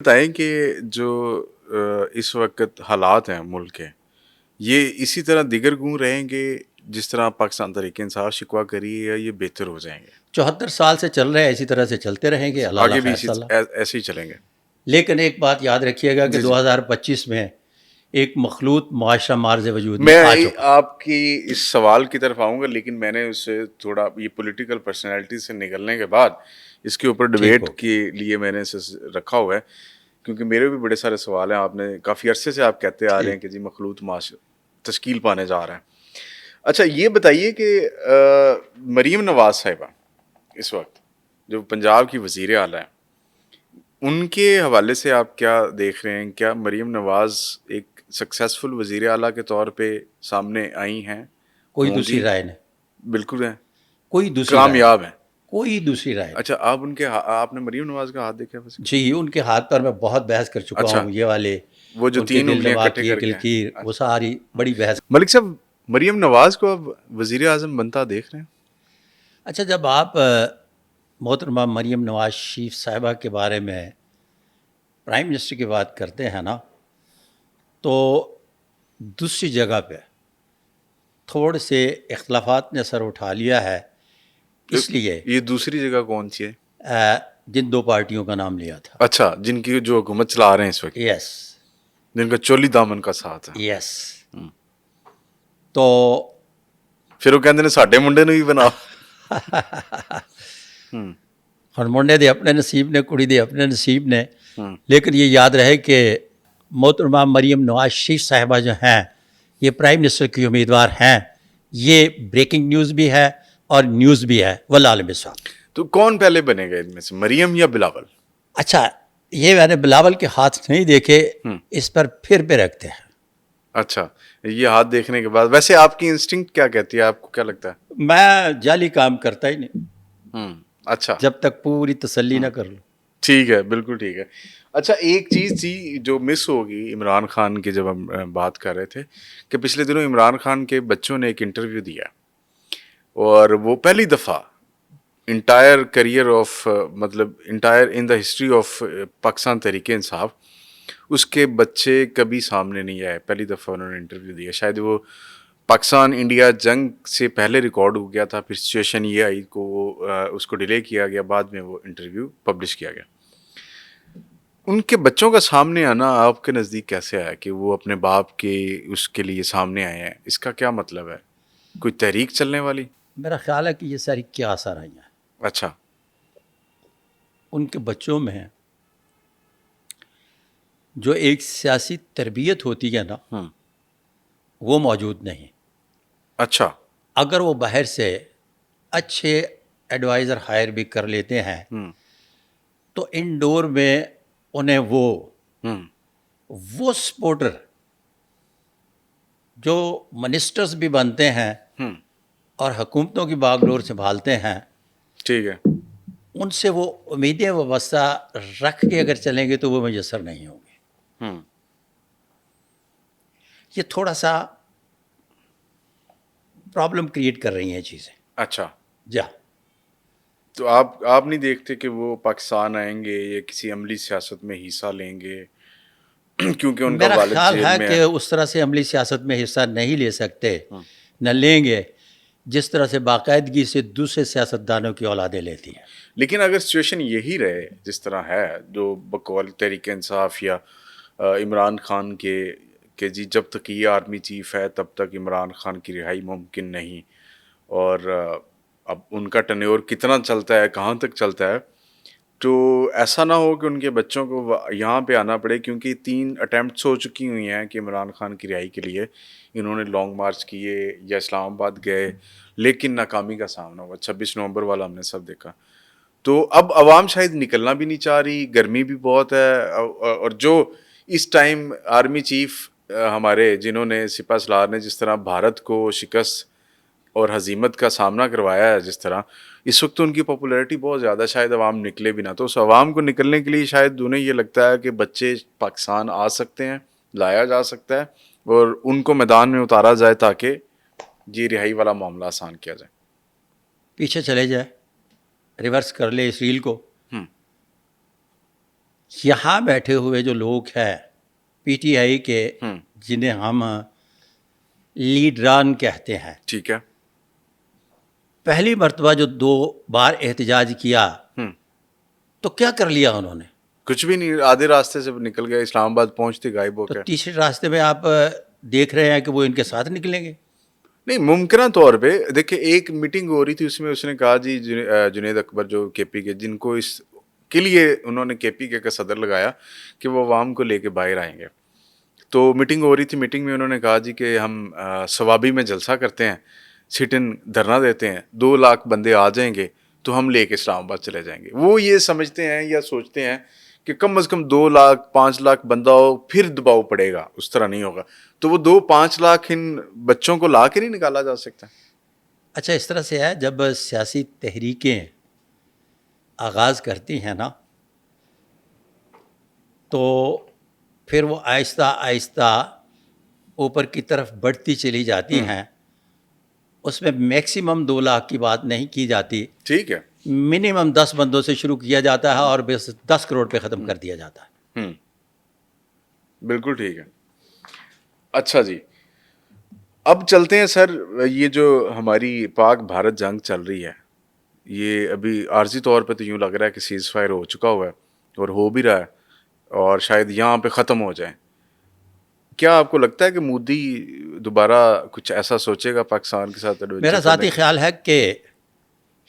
بتائیں کہ جو اس وقت حالات ہیں ملک کے، یہ اسی طرح دیگر گوں رہیں گے جس طرح پاکستان تحریک انصاف شکوہ کری ہے، یا یہ بہتر ہو جائیں گے؟ 74 سال سے چل رہے ہیں، اسی طرح سے چلتے رہیں گے، اللہ آگے بھی خیر صلی اللہ۔ ایسے ہی چلیں گے؟ لیکن ایک بات یاد رکھیے گا کہ جی جی، 2025 میں ایک مخلوط معاشرہ مارز وجود میں آ میں چکا۔ آپ کی اس سوال کی طرف آؤں گا، لیکن میں نے اسے تھوڑا یہ پولیٹیکل پرسنالٹی سے نکلنے کے بعد اس کے اوپر ٹھیک ڈبیٹ ہو، کے لیے میں نے اسے رکھا ہوا ہے، کیونکہ میرے بھی بڑے سارے سوال ہیں۔ آپ نے کافی عرصے سے آپ کہتے آ رہے ہیں ٹھیک۔ کہ جی مخلوط معاشرہ تشکیل پانے جا رہا ہے۔ اچھا یہ بتائیے کہ مریم نواز صاحبہ اس وقت جو پنجاب کی وزیر اعلیٰ ہیں، ان کے حوالے سے آپ کیا دیکھ رہے ہیں؟ کیا مریم نواز ایک سکسیسفل وزیر اعلیٰ کے طور پہ سامنے آئی ہیں، کوئی ہوں دوسری گی؟ رائے نہیں، بالکل ہیں، کوئی دوسری رائے نہیں، کامیاب ہیں؟ کوئی دوسری رائے نہیں۔ اچھا آپ نے مریم نواز کا ہاتھ دیکھا ویسے؟ جی، ان کے ہاتھ پر میں بہت بحث کر چکا اچھا، ہوں، یہ والے وہ جو ان کے 3 دل انگلیاں دماغ کٹے کی کر کے ہیں۔ کلکیر، وہ اچھا، ساری بڑی بحث۔ ملک صاحب مریم نواز کو اب وزیر اعظم بنتا دیکھ رہے ہیں؟ اچھا، جب آپ محترمہ مریم نواز شریف صاحبہ کے بارے میں پرائم منسٹر کی بات کرتے ہیں نا، تو دوسری جگہ پہ تھوڑے سے اختلافات نے سر اٹھا لیا ہے، اس لیے یہ دوسری جگہ کون سی ہے؟ جن دو پارٹیوں کا نام لیا تھا۔ اچھا، جن کی جو حکومت چلا رہے ہیں اس وقت، یس، جن کا چولی دامن کا ساتھ ہے، یس۔ تو پھر وہ کہتے ہیں ساڈے منڈے نو ہی بناؤ۔ ہن منڈے دے اپنے نصیب نے، کڑی دے اپنے نصیب نے، ہوں، لیکن یہ یاد رہے کہ محترمہ مریم نواز شریف صاحبہ جو ہیں، یہ پرائم منسٹر کی امیدوار ہیں۔ یہ بریکنگ نیوز بھی ہے اور نیوز بھی ہے، والعالم بالصواب۔ تو کون پہلے بنے گا ان میں سے، مریم یا بلاول؟ اچھا، یہ میں نے بلاول کے ہاتھ نہیں دیکھے، اس پر پھر پہ رکھتے ہیں۔ اچھا، یہ ہاتھ دیکھنے کے بعد ویسے آپ کی انسٹنکٹ کیا کہتی ہے؟ آپ کو کیا لگتا ہے؟ میں جعلی کام کرتا ہی نہیں اچھا، جب تک پوری تسلی نہ کر لوں۔ ٹھیک ہے، بالکل ٹھیک ہے۔ اچھا ایک چیز تھی جو مس ہوگی عمران خان کی، جب ہم بات کر رہے تھے کہ پچھلے دنوں عمران خان کے بچوں نے ایک انٹرویو دیا، اور وہ پہلی دفعہ انٹائر کریئر آف مطلب entire in the history of Pakistan Tehreek Insaf, اس کے بچے کبھی سامنے نہیں آئے، پہلی دفعہ انہوں نے انٹرویو دیا۔ شاید وہ پاکستان انڈیا جنگ سے پہلے ریکارڈ ہو گیا تھا، پھر سچویشن یہ آئی کو اس کو ڈیلے کیا گیا، بعد میں وہ انٹرویو پبلش کیا گیا۔ ان کے بچوں کا سامنے آنا آپ کے نزدیک کیسے آیا کہ وہ اپنے باپ کے اس کے لیے سامنے آئے ہیں؟ اس کا کیا مطلب ہے؟ کوئی تحریک چلنے والی؟ میرا خیال ہے کہ یہ ساری کیا اثر آئی ہیں اچھا، ان کے بچوں میں، جو ایک سیاسی تربیت ہوتی ہے نا، وہ موجود نہیں۔ اچھا، اگر وہ باہر سے اچھے ایڈوائزر ہائر بھی کر لیتے ہیں تو انڈور میں انہیں وہ سپورٹر جو منسٹرز بھی بنتے ہیں اور حکومتوں کی باغ ڈور سنبھالتے ہیں، ٹھیک ہے، ان سے وہ امیدیں وابستہ رکھ کے اگر چلیں گے تو وہ میسر نہیں ہوں گے۔ یہ تھوڑا سا پرابلم کریٹ کر رہی ہیں چیزیں۔ اچھا، جا تو آپ نہیں دیکھتے کہ وہ پاکستان آئیں گے یا کسی عملی سیاست میں حصہ لیں گے کیونکہ ان کا میرا والد خیال جیل ہے میں کہ ہے؟ اس طرح سے عملی سیاست میں حصہ نہیں لے سکتے، نہ لیں گے، جس طرح سے باقاعدگی سے دوسرے سیاستدانوں کی اولادیں لیتی ہیں۔ لیکن اگر سچویشن یہی رہے جس طرح ہے، جو بقول تحریک انصاف یا عمران خان کے کہ جی جب تک یہ آرمی چیف ہے تب تک عمران خان کی رہائی ممکن نہیں، اور اب ان کا ٹینیور کتنا چلتا ہے، کہاں تک چلتا ہے، تو ایسا نہ ہو کہ ان کے بچوں کو یہاں پہ آنا پڑے، کیونکہ 3 اٹیمپٹس ہو چکی ہوئی ہیں کہ عمران خان کی رہائی کے لیے انہوں نے لانگ مارچ کیے یا اسلام آباد گئے، لیکن ناکامی کا سامنا ہوا۔ 26 نومبر والا ہم نے سب دیکھا۔ تو اب عوام شاید نکلنا بھی نہیں چاہ رہی، گرمی بھی بہت ہے، اور جو اس ٹائم آرمی چیف ہمارے جنہوں نے سپہ سالار نے جس طرح بھارت کو شکست اور ہزیمت کا سامنا کروایا ہے، جس طرح اس وقت تو ان کی پاپولیرٹی بہت زیادہ، شاید عوام نکلے بھی نہ، تو اس عوام کو نکلنے کے لیے شاید انہیں یہ لگتا ہے کہ بچے پاکستان آ سکتے ہیں، لایا جا سکتا ہے اور ان کو میدان میں اتارا جائے تاکہ یہ رہائی والا معاملہ آسان کیا جائے۔ پیچھے چلے جائے، ریورس کر لے اس ریل کو، یہاں بیٹھے ہوئے جو لوگ ہیں پی ٹی آئی کے، جنہیں ہم لیڈران کہتے ہیں، ٹھیک ہے. پہلی مرتبہ جو 2 بار احتجاج کیا تو کیا کر لیا انہوں نے؟ کچھ بھی نہیں، آدھے راستے سے نکل گئے، اسلام آباد پہنچتے غائب ہو تو گئے. تیسرے راستے میں آپ دیکھ رہے ہیں کہ وہ ان کے ساتھ نکلیں گے. نہیں، ممکنہ طور پہ دیکھیں ایک میٹنگ ہو رہی تھی، اس میں اس نے کہا جی جنید اکبر جو کے پی کے، جن کو اس کے لیے انہوں نے کے پی کے کا صدر لگایا کہ وہ عوام کو لے کے باہر آئیں گے. تو میٹنگ ہو رہی تھی، میٹنگ میں انہوں نے کہا جی کہ ہم ثوابی میں جلسہ کرتے ہیں، سٹ ان دھرنا دیتے ہیں، 2 لاکھ بندے آ جائیں گے تو ہم لے کے اسلام آباد چلے جائیں گے. وہ یہ سمجھتے ہیں یا سوچتے ہیں کہ کم از کم 2 لاکھ 5 لاکھ بندہ ہو پھر دباؤ پڑے گا، اس طرح نہیں ہوگا. تو وہ 2-5 لاکھ ان بچوں کو لا کے نہیں نکالا جا سکتا. اچھا، اس طرح سے ہے، جب سیاسی تحریکیں آغاز کرتی ہیں نا تو پھر وہ آہستہ آہستہ اوپر کی طرف بڑھتی چلی جاتی ہیں. اس میں میکسیمم 2 لاکھ کی بات نہیں کی جاتی، ٹھیک ہے. منیمم 10 بندوں سے شروع کیا جاتا ہے اور بس 10 کروڑ پہ ختم کر دیا جاتا ہے. بالکل ٹھیک ہے. اچھا جی، اب چلتے ہیں سر. یہ جو ہماری پاک بھارت جنگ چل رہی ہے، یہ ابھی عارضی طور پہ تو یوں لگ رہا ہے کہ سیز فائر ہو چکا ہوا ہے اور ہو بھی رہا ہے اور شاید یہاں پہ ختم ہو جائے. کیا آپ کو لگتا ہے کہ مودی دوبارہ کچھ ایسا سوچے گا پاکستان کے ساتھ ایڈونچر میرا ذاتی خیال ہے کہ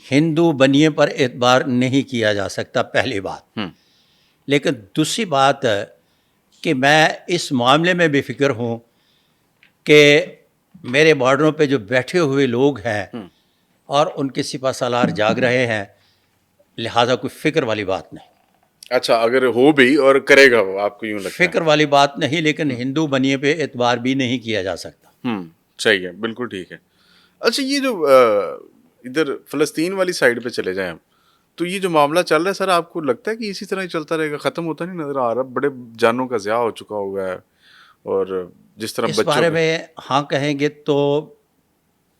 ہندو بنیے پر اعتبار نہیں کیا جا سکتا، پہلی بات. لیکن دوسری بات کہ میں اس معاملے میں بے فکر ہوں کہ میرے بارڈروں پہ جو بیٹھے ہوئے لوگ ہیں اور ان کے سپہ سالار جاگ رہے ہیں، لہٰذا کوئی فکر والی بات نہیں. اچھا، اگر ہو بھی اور کرے گا وہ، آپ کو یوں لگتا ہے؟ فکر والی بات نہیں، لیکن ہندو بنیے پہ اعتبار بھی نہیں کیا جا سکتا. صحیح ہے، بالکل ٹھیک ہے. اچھا، یہ جو ادھر فلسطین والی سائڈ پہ چلے جائیں ہم، تو یہ جو معاملہ چل رہا ہے سر، آپ کو لگتا ہے کہ اسی طرح ہی چلتا رہے گا، ختم ہوتا نہیں نظر آ رہا؟ بڑے جانوں کا ضیاع ہو چکا ہوا ہے، اور جس طرح اس بچوں بارے میں ہاں کہیں گے تو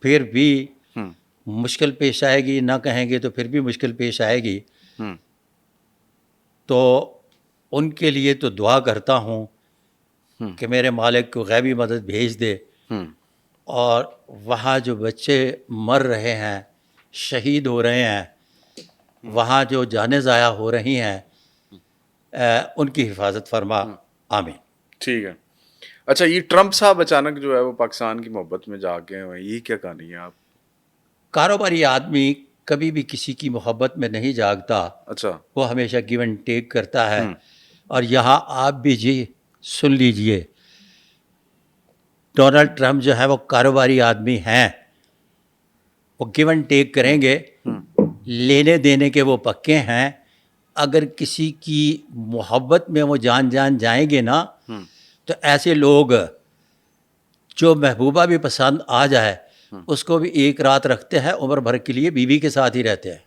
پھر بھی مشکل پیش آئے گی، نہ کہیں گے تو پھر بھی مشکل پیش آئے گی. تو ان کے لیے تو دعا کرتا ہوں کہ میرے مالک کو غیبی مدد بھیج دے، اور وہاں جو بچے مر رہے ہیں، شہید ہو رہے ہیں، وہاں جو جانیں ضائع ہو رہی ہیں، ان کی حفاظت فرما. آمین. ٹھیک ہے. اچھا، یہ ٹرمپ صاحب اچانک جو ہے وہ پاکستان کی محبت میں جا کے ہیں، یہ کیا کہانی ہے آپ؟ کاروباری آدمی کبھی بھی کسی کی محبت میں نہیں جاگتا. اچھا. وہ ہمیشہ گیو اینڈ ٹیک کرتا ہے. اور یہاں آپ بھی جی سن لیجئے، ڈونلڈ ٹرمپ جو ہے وہ کاروباری آدمی ہیں، وہ گیو اینڈ ٹیک کریں گے، لینے دینے کے وہ پکے ہیں. اگر کسی کی محبت میں وہ جان جائیں گے نا، تو ایسے لوگ جو محبوبہ بھی پسند آ جائے اس کو بھی ایک رات رکھتے ہیں، عمر بھر کے لیے بیوی کے ساتھ ہی رہتے ہیں.